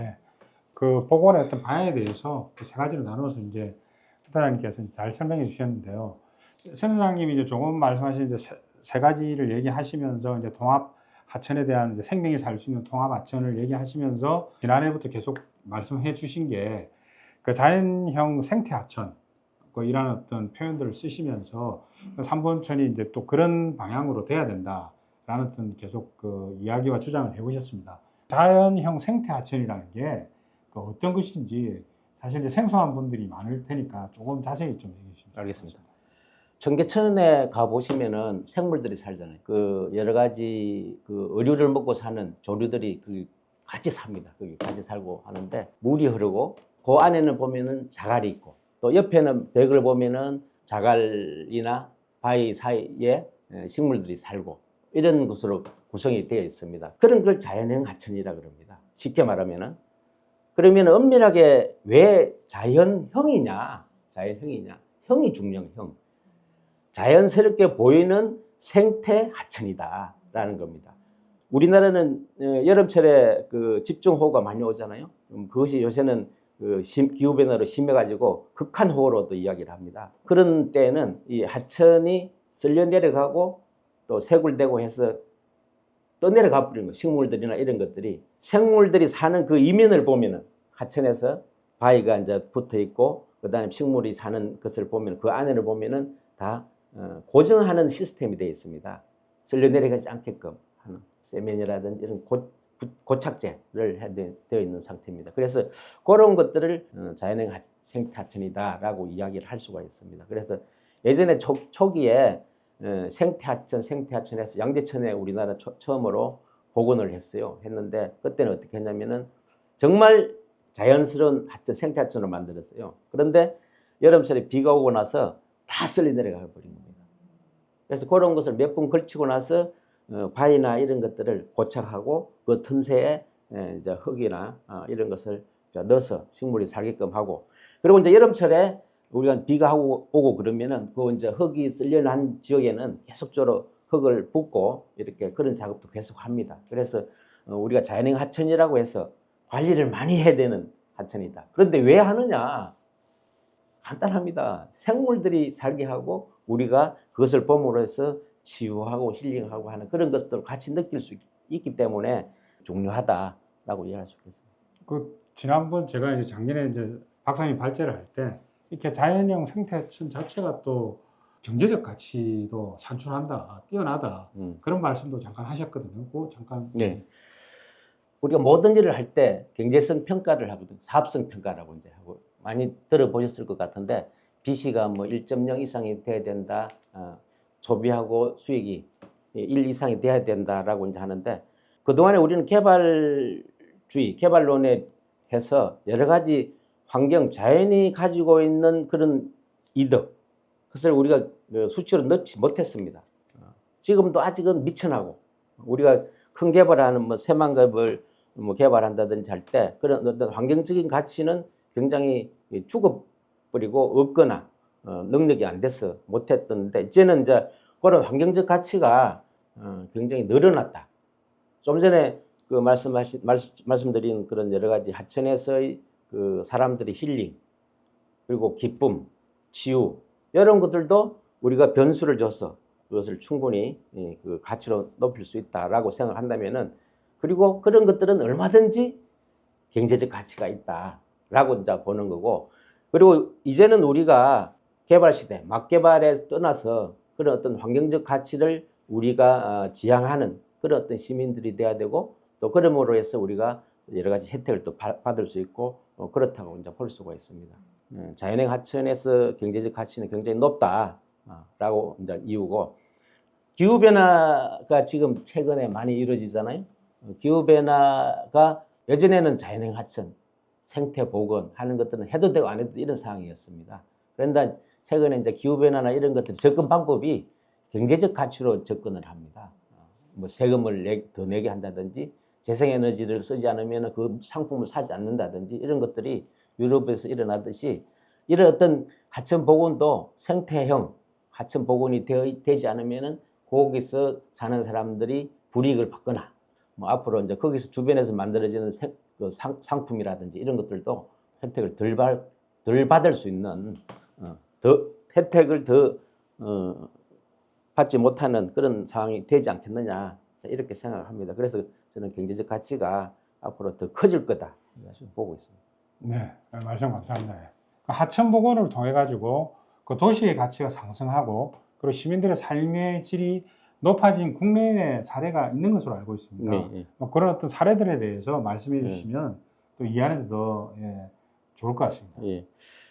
예. 그 복원의 어떤 방향에 대해서 그 세 가지로 나눠서 이제 센터장님께서 잘 설명해 주셨는데요. 센터장님이 이제 조금 말씀하신 이제 세 가지를 얘기하시면서 이제 통합 하천에 대한 이제 생명이 살 수 있는 통합 하천을 얘기하시면서 지난해부터 계속 말씀해 주신 게 그 자연형 생태 하천 그 이런 어떤 표현들을 쓰시면서 삼본천이 이제 또 그런 방향으로 돼야 된다라는 어떤 계속 그 이야기와 주장을 해오셨습니다. 자연형 생태 하천이라는 게 그 어떤 것인지 사실 이제 생소한 분들이 많을 테니까 조금 자세히 좀 얘기해 주시면 알겠습니다. 청계천에 가 보시면은 생물들이 살잖아요. 그 여러 가지 그 어류를 먹고 사는 조류들이 그 같이 삽니다. 거기 같이 살고 하는데 물이 흐르고 그 안에는 보면은 자갈이 있고 또 옆에는 벽을 보면은 자갈이나 바위 사이에 식물들이 살고 이런 것으로 구성이 되어 있습니다. 그런 걸 자연형 하천이라 그럽니다. 쉽게 말하면은 그러면 엄밀하게 왜 자연형이냐? 자연형이냐? 형이 중요한 형. 자연스럽게 보이는 생태 하천이다라는 겁니다. 우리나라는 여름철에 그 집중호우가 많이 오잖아요. 그것이 요새는 그 기후변화로 심해가지고 극한호우로도 이야기를 합니다. 그런 때에는 이 하천이 쓸려 내려가고 또 세굴되고 해서 떠내려가 버리는 거, 식물들이나 이런 것들이 생물들이 사는 그 이면을 보면은 하천에서 바위가 이제 붙어 있고 그다음에 식물이 사는 것을 보면 그 안을 보면은 다 고정하는 시스템이 되어 있습니다. 쓸려 내려가지 않게끔 하는 세면이라든지 이런 고착제를 되어 있는 상태입니다. 그래서 그런 것들을 자연형 생태 하천이다라고 이야기를 할 수가 있습니다. 그래서 예전에 초기에 생태하천에서 양재천에 우리나라 처음으로 복원을 했어요. 했는데 그때는 어떻게 했냐면은 정말 자연스러운 하천, 생태하천을 만들었어요. 그런데 여름철에 비가 오고 나서 다 쓸려 내려가 버린 겁니다. 그래서 그런 것을 몇 번 걸치고 나서 바위나 이런 것들을 고착하고 그 틈새에 이제 흙이나 이런 것을 넣어서 식물이 살게끔 하고 그리고 이제 여름철에 우리가 비가 오고 그러면은 그 이제 흙이 쓸려난 지역에는 계속적으로 흙을 붓고 이렇게 그런 작업도 계속 합니다. 그래서 우리가 자연형 하천이라고 해서 관리를 많이 해야 되는 하천이다. 그런데 왜 하느냐? 간단합니다. 생물들이 살게 하고 우리가 그것을 봄으로 해서 치유하고 힐링하고 하는 그런 것들을 같이 느낄 수 있기 때문에 중요하다라고 이해할 수 있겠습니다. 그 지난번 제가 이제 작년에 이제 박사님 발제를 할 때 이렇게 자연형 생태천 자체가 또 경제적 가치도 산출한다, 뛰어나다 그런 말씀도 잠깐 하셨거든요. 그 잠깐. 네. 우리가 모든 일을 할 때 경제성 평가를 하거든요. 사업성 평가라고 이제 하고 많이 들어보셨을 것 같은데 BC가 뭐 1.0 이상이 돼야 된다. 소비하고 수익이 1 이상이 돼야 된다라고 이제 하는데 그동안에 우리는 개발론에 해서 여러 가지 환경, 자연이 가지고 있는 그런 이득, 그것을 우리가 수치로 넣지 못했습니다. 지금도 아직은 미천하고 우리가 큰 개발하는 뭐 새만금을 뭐 개발한다든지 할 때 그런 어떤 환경적인 가치는 굉장히 죽어버리고 없거나 능력이 안 돼서 못했던데 이제는 이제 그런 환경적 가치가 굉장히 늘어났다. 좀 전에 그 말씀드린 그런 여러 가지 하천에서의 그 사람들의 힐링 그리고 기쁨, 치유 이런 것들도 우리가 변수를 줘서 그것을 충분히 그 가치로 높일 수 있다라고 생각한다면은 그리고 그런 것들은 얼마든지 경제적 가치가 있다라고 이제 보는 거고 그리고 이제는 우리가 개발 시대, 막 개발에 떠나서 그런 어떤 환경적 가치를 우리가 지향하는 그런 어떤 시민들이 돼야 되고 또 그럼으로 해서 우리가 여러 가지 혜택을 또 받을 수 있고 그렇다고 이제 볼 수가 있습니다. 자연형 하천에서 경제적 가치는 굉장히 높다라고 이제 이유고 기후변화가 지금 최근에 많이 이루어지잖아요. 기후변화가 예전에는 자연형 하천, 생태복원 하는 것들은 해도 되고 안 해도 되고 이런 상황이었습니다. 그런데 최근에 이제 기후변화나 이런 것들 접근 방법이 경제적 가치로 접근을 합니다. 뭐 세금을 더 내게 한다든지 재생에너지를 쓰지 않으면 그 상품을 사지 않는다든지 이런 것들이 유럽에서 일어나듯이 이런 어떤 하천 복원도 생태형 하천 복원이 되지 않으면 거기서 사는 사람들이 불이익을 받거나 뭐 앞으로 이제 거기서 주변에서 만들어지는 상품이라든지 이런 것들도 혜택을 덜 받을 수 있는 더 혜택을 더 받지 못하는 그런 상황이 되지 않겠느냐 이렇게 생각합니다. 그래서 저는 경제적 가치가 앞으로 더 커질 거다 보고 있습니다. 네, 말씀 감사합니다. 하천 복원을 통해 가지고 그 도시의 가치가 상승하고 그리고 시민들의 삶의 질이 높아진 국내외 사례가 있는 것으로 알고 있습니다. 네. 뭐 그런 어떤 사례들에 대해서 말씀해 네. 주시면 또 이해하는 데 더 좋을 것 같습니다. 예.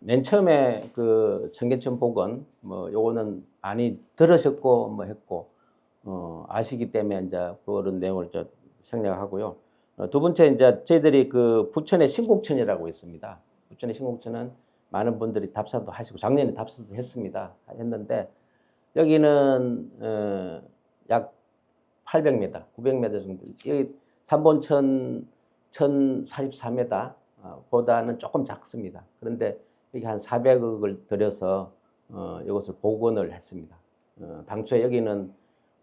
맨 처음에 그 청계천 복원 뭐 요거는 많이 들으셨고 뭐 했고 아시기 때문에 이제 그런 내용을 저 생략하고요. 두 번째 이제 저희들이 그 부천의 신곡천이라고 있습니다. 부천의 신곡천은 많은 분들이 답사도 하시고 작년에 답사도 했는데 여기는 약 800m, 900m 정도. 여기 3본천 1044m 보다는 조금 작습니다. 그런데 여기 한 400억을 들여서 이것을 복원을 했습니다. 당초에 여기는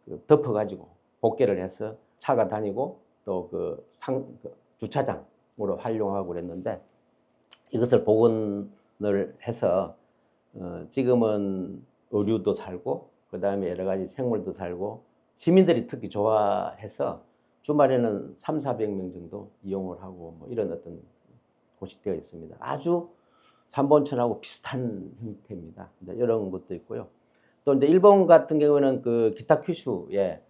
그 덮어가지고 복개를 해서 차가 다니고 또 그 주차장으로 활용하고 그랬는데 이것을 복원을 해서 지금은 의류도 살고 그 다음에 여러 가지 생물도 살고 시민들이 특히 좋아해서 주말에는 300~400명 정도 이용을 하고 뭐 이런 어떤 곳이 되어 있습니다. 아주 3본천하고 비슷한 형태입니다. 이런 것도 있고요. 또 이제 일본 같은 경우는 그 기타 큐슈에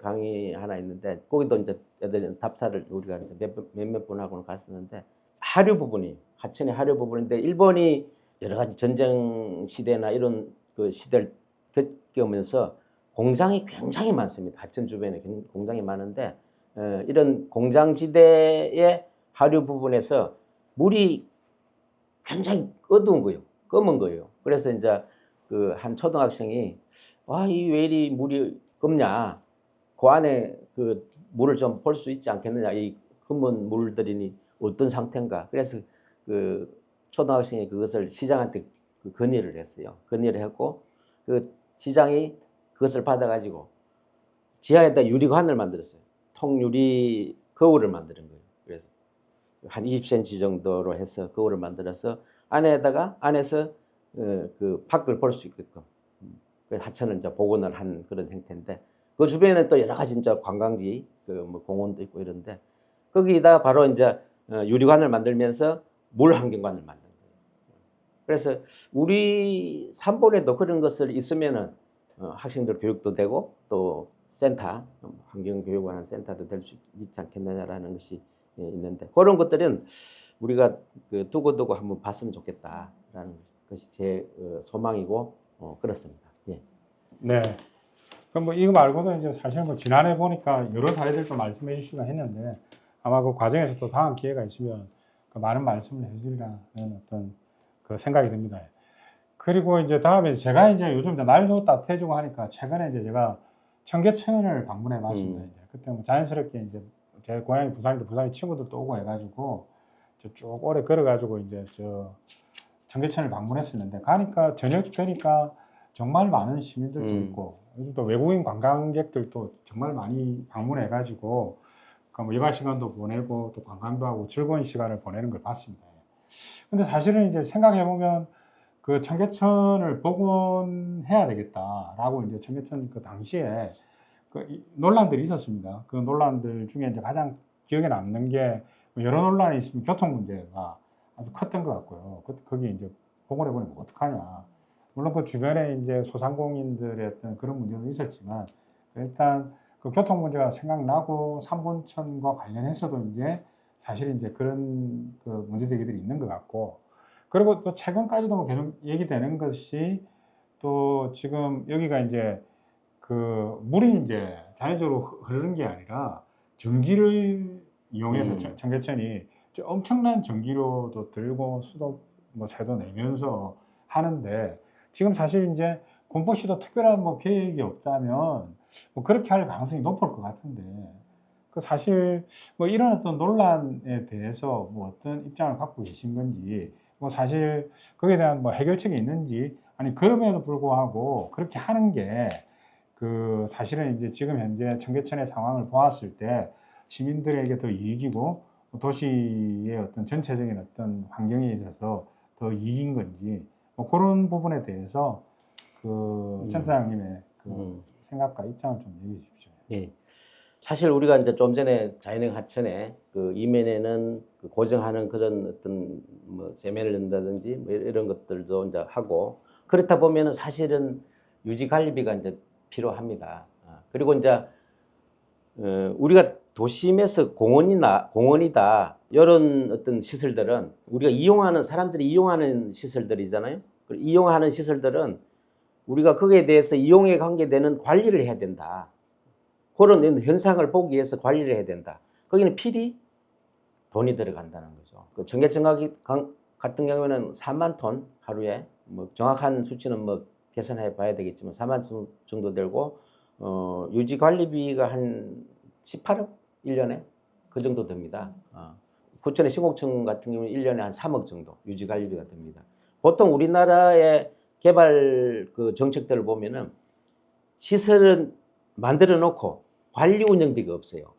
강의 하나 있는데 거기도 이제 애들 답사를 우리가 이제 몇몇 분하고는 갔었는데 하천의 하류 부분인데 일본이 여러 가지 전쟁 시대나 이런 그 시대를 겪으면서 공장이 굉장히 많습니다. 하천 주변에 공장이 많은데 이런 공장지대의 하류 부분에서 물이 굉장히 어두운 거예요. 검은 거예요. 그래서 이제 그 한 초등학생이 이 왜 이리 물이 검냐? 그 안에 그 물을 좀 볼 수 있지 않겠느냐? 이 검은 물들이 어떤 상태인가? 그래서 그 초등학생이 그것을 시장한테 그 건의를 했어요. 건의를 했고 그 시장이 그것을 받아가지고 지하에다 유리관을 만들었어요. 통유리 거울을 만드는 거예요. 그래서 한 20cm 정도로 해서 거울을 만들어서 안에서 그 밖을 볼 수 있게끔 하천을 이제 복원을 한 그런 형태인데 그 주변에 또 여러 가지 이제 관광지 그 뭐 공원도 있고 이런데 거기다 바로 이제 유리관을 만들면서 물 환경관을 만든 거예요. 그래서 우리 산본에도 그런 것을 있으면은 학생들 교육도 되고 또 센터 환경교육을 하는 센터도 될 수 있지 않겠느냐라는 것이 있는데 그런 것들은 우리가 그 두고두고 한번 봤으면 좋겠다라는 것이 제 소망이고 그렇습니다. 예. 네. 그럼 뭐 이거 말고도 이제 사실 뭐 지난해 보니까 여러 사례들도 말씀해 주시긴 했는데 아마 그 과정에서 또 다음 기회가 있으면 그 많은 말씀을 해주리라는 어떤 그 생각이 듭니다. 그리고 이제 다음에 제가 이제 요즘 이제 날도 따뜻해지고 하니까 최근에 이제 제가 청계천을 방문해 봤습니다. 이제 그때 뭐 자연스럽게 이제 제 고향이 부산인데 부산에 친구들도 오고 해가지고 쭉 오래 걸어가지고 이제 저 청계천을 방문했었는데 가니까 저녁 되니까 정말 많은 시민들도 있고 요즘 또 외국인 관광객들도 정말 많이 방문해가지고 뭐 일과 시간도 보내고 또 관광도 하고 즐거운 시간을 보내는 걸 봤습니다. 근데 사실은 이제 생각해 보면 그 청계천을 복원해야 되겠다라고 이제 청계천 그 당시에 그 논란들이 있었습니다. 그 논란들 중에 이제 가장 기억에 남는 게 여러 논란이 있으면 교통 문제가 아주 컸던 것 같고요. 거기 이제 복원해 보면 어떡하냐. 물론 그 주변에 이제 소상공인들의 어떤 그런 문제도 있었지만 일단 그 교통 문제가 생각나고 3본천과 관련해서도 이제 사실 이제 그런 그 문제들이 있는 것 같고 그리고 또 최근까지도 뭐 계속 얘기되는 것이 또 지금 여기가 이제 그 물이 이제 자연적으로 흐르는 게 아니라 전기를 이용해서 청계천이 엄청난 전기료도 들고 수도 뭐 세도 내면서 하는데 지금 사실 이제 군포시도 특별한 뭐 계획이 없다면 뭐 그렇게 할 가능성이 높을 것 같은데 그 사실 뭐 이런 어떤 논란에 대해서 뭐 어떤 입장을 갖고 계신 건지 뭐 사실 거기에 대한 뭐 해결책이 있는지 아니 그럼에도 불구하고 그렇게 하는 게 그 그 사실은 이제 지금 현재 청계천의 상황을 보았을 때 시민들에게 더 이익이고 도시의 어떤 전체적인 어떤 환경에 있어서 더 이익인 건지 뭐 그런 부분에 대해서 그 센터장님의 그 생각과 입장을 좀 얘기해 주십시오. 네. 사실 우리가 이제 좀 전에 자연의 하천에 그 이면에는 그 고정하는 그런 어떤 뭐 세면을 넣는다든지 뭐 이런 것들도 이제 하고 그렇다 보면은 사실은 유지 관리비가 이제 필요합니다. 그리고 이제 우리가 도심에서 공원이다 이런 어떤 시설들은 우리가 이용하는 사람들이 이용하는 시설들이잖아요. 이용하는 시설들은 우리가 거기에 대해서 이용에 관계되는 관리를 해야 된다. 그런 현상을 보기 위해서 관리를 해야 된다. 거기는 필히 돈이 들어간다는 거죠. 그 청계천 같은 경우에는 4만 톤 하루에 뭐 정확한 수치는 뭐 계산해 봐야 되겠지만 4만 톤 정도 들고 유지 관리비가 한 18억 1년에 그 정도 됩니다. 부천의 신곡천 같은 경우는 1년에 한 3억 정도 유지 관리비가 됩니다. 보통 우리나라의 개발 그 정책들을 보면은 시설은 만들어 놓고 관리 운영비가 없어요.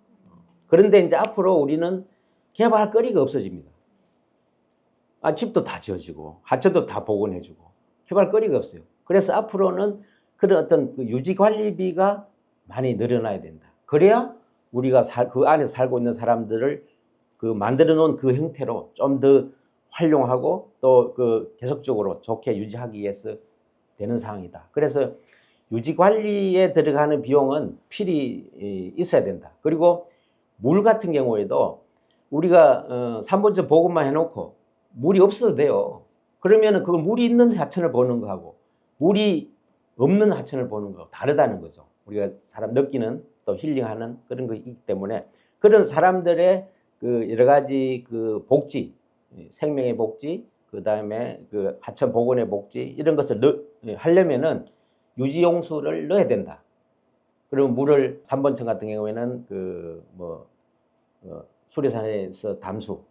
그런데 이제 앞으로 우리는 개발할 거리가 없어집니다. 집도 다 지어지고 하천도 다 복원해주고 개발 거리가 없어요. 그래서 앞으로는 그런 어떤 그 유지 관리비가 많이 늘어나야 된다. 그래야 우리가 그 안에서 살고 있는 사람들을 그 만들어 놓은 그 형태로 좀 더 활용하고 또 그 계속적으로 좋게 유지하기 위해서 되는 상황이다. 그래서 유지 관리에 들어가는 비용은 필히 있어야 된다. 그리고 물 같은 경우에도 우리가 3번째 보급만 해놓고 물이 없어도 돼요. 그러면은 그걸 물이 있는 하천을 보는 거하고 물이 없는 하천을 보는 거하고 다르다는 거죠. 우리가 사람 느끼는 또 힐링하는 그런 거이기 때문에 그런 사람들의 그 여러 가지 그 복지, 생명의 복지, 그 다음에 그 하천 복원의 복지 이런 것을 하려면은 유지용수를 넣어야 된다. 그리고 물을 3번천 같은 경우에는 수리산에서 담수,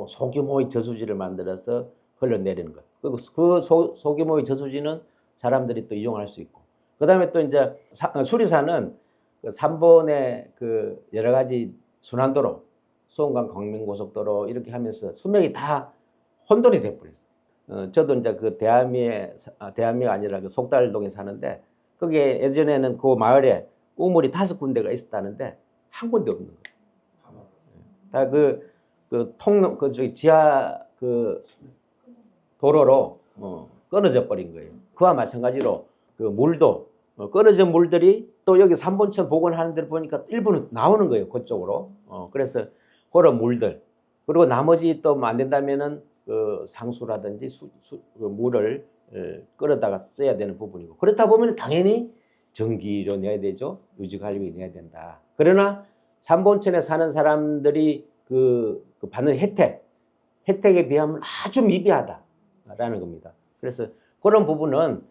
소규모의 저수지를 만들어서 흘러내리는 것. 그리고 그 소규모의 저수지는 사람들이 또 이용할 수 있고. 그 다음에 또 이제 수리산은 그 3번의 그 여러 가지 순환도로, 수원강 광명고속도로 이렇게 하면서 수명이 다 혼돈이 돼버렸어요. 저도 이제 그 대암리가 아니라 그 속달동에 사는데 거기에 예전에는 그 마을에 우물이 5군데가 있었다는데 한 군데 없는 거예요. 다 저기 지하 그 도로로 끊어져 버린 거예요. 그와 마찬가지로 그 물도 끊어진 물들이 또 여기 3번천 복원하는 데를 보니까 일부는 나오는 거예요. 그쪽으로. 그래서 그런 물들 그리고 나머지 또 안 된다면은 그 상수라든지 그 물을 끌어다가 써야 되는 부분이고 그렇다 보면 당연히 전기료 내야 되죠. 유지관리비 내야 된다. 그러나 3번천에 사는 사람들이 그 받는 혜택에 비하면 아주 미비하다라는 겁니다. 그래서 그런 부분은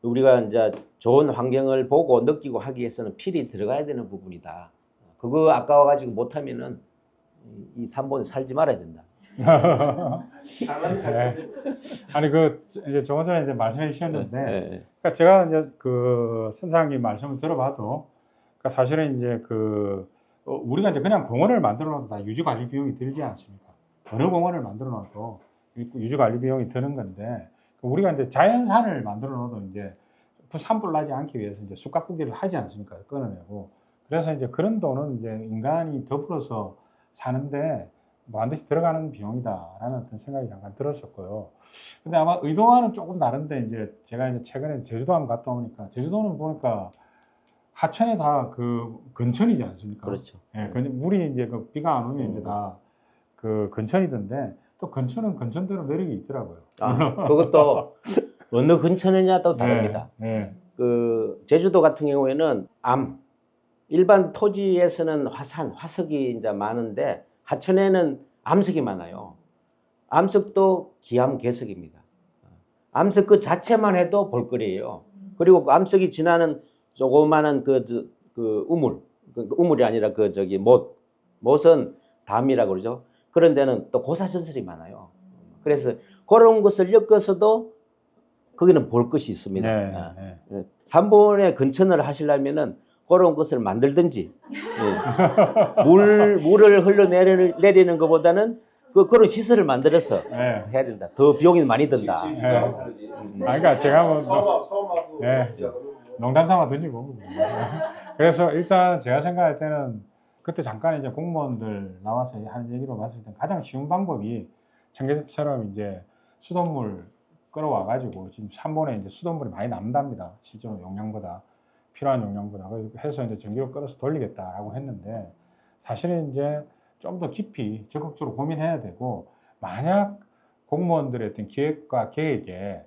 우리가 이제 좋은 환경을 보고 느끼고 하기 위해서는 필히 들어가야 되는 부분이다. 그거 아까워가지고 못하면은 이 3번에 살지 말아야 된다. 네. 아니 이제 조금 전에 이제 말씀해 주셨는데, 네. 그러니까 제가 이제 그 선생님 말씀을 들어봐도, 그러니까 사실은 이제 우리가 이제 그냥 공원을 만들어 놔도 다 유지 관리 비용이 들지 않습니까? 어느 공원을 만들어 놔도 유지 관리 비용이 드는 건데, 우리가 이제 자연산을 만들어 놔도 이제 산불 나지 않기 위해서 이제 숯가꾸기를 하지 않습니까? 끊어내고. 그래서 이제 그런 돈은 이제 인간이 더불어서 사는데 반드시 들어가는 비용이다라는 어떤 생각이 잠깐 들었었고요. 근데 아마 의도와는 조금 다른데 이제 제가 이제 최근에 제주도 한번 갔다 오니까 제주도는 보니까 하천에 다 그 근천이지 않습니까? 그렇죠. 예, 물이 이제 비가 안 오면 이제 다 그 근천이던데 또 근천은 근천대로 매력이 있더라고요. 그것도 어느 근천이냐 또 다릅니다. 네. 그 제주도 같은 경우에는 일반 토지에서는 화석이 이제 많은데 하천에는 암석이 많아요. 암석도 기암괴석입니다. 암석 그 자체만 해도 볼거리예요. 그리고 그 암석이 지나는 조그마한 우물이 아니라 못은 담이라고 그러죠. 그런 데는 또 고사전설이 많아요. 그래서 그런 것을 엮어서도 거기는 볼 것이 있습니다. 네, 아. 네. 3번에 근천을 하시려면은 그런 것을 만들든지 물을 흘러내리는 것보다는 그런 시설을 만들어서 네. 해야 된다. 더 비용이 많이 든다. 그러니까 제가 농담 삼아 던지고. 그래서 일단 제가 생각할 때는 그때 잠깐 이제 공무원들 나와서 하는 얘기로 봤을 때 가장 쉬운 방법이 청계천처럼 이제 수돗물 끌어와가지고 지금 3번에 이제 수돗물이 많이 남답니다. 실제로 용량보다. 필요한 용량보다. 그래서 해서 이제 전기로 끌어서 돌리겠다라고 했는데 사실은 이제 좀 더 깊이 적극적으로 고민해야 되고 만약 공무원들의 어떤 기획과 계획에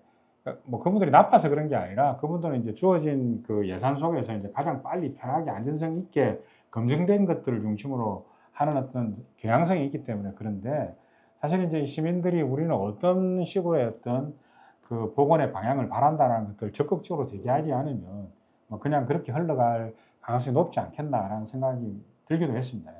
뭐 그분들이 나빠서 그런 게 아니라 그분들은 이제 주어진 그 예산 속에서 이제 가장 빨리 편하게 안전성 있게 검증된 것들을 중심으로 하는 어떤 경향성이 있기 때문에 그런데 사실 이제 시민들이 우리는 어떤 식으로의 어떤 그 복원의 방향을 바란다는 것들을 적극적으로 제기하지 않으면 뭐 그냥 그렇게 흘러갈 가능성이 높지 않겠나라는 생각이 들기도 했습니다.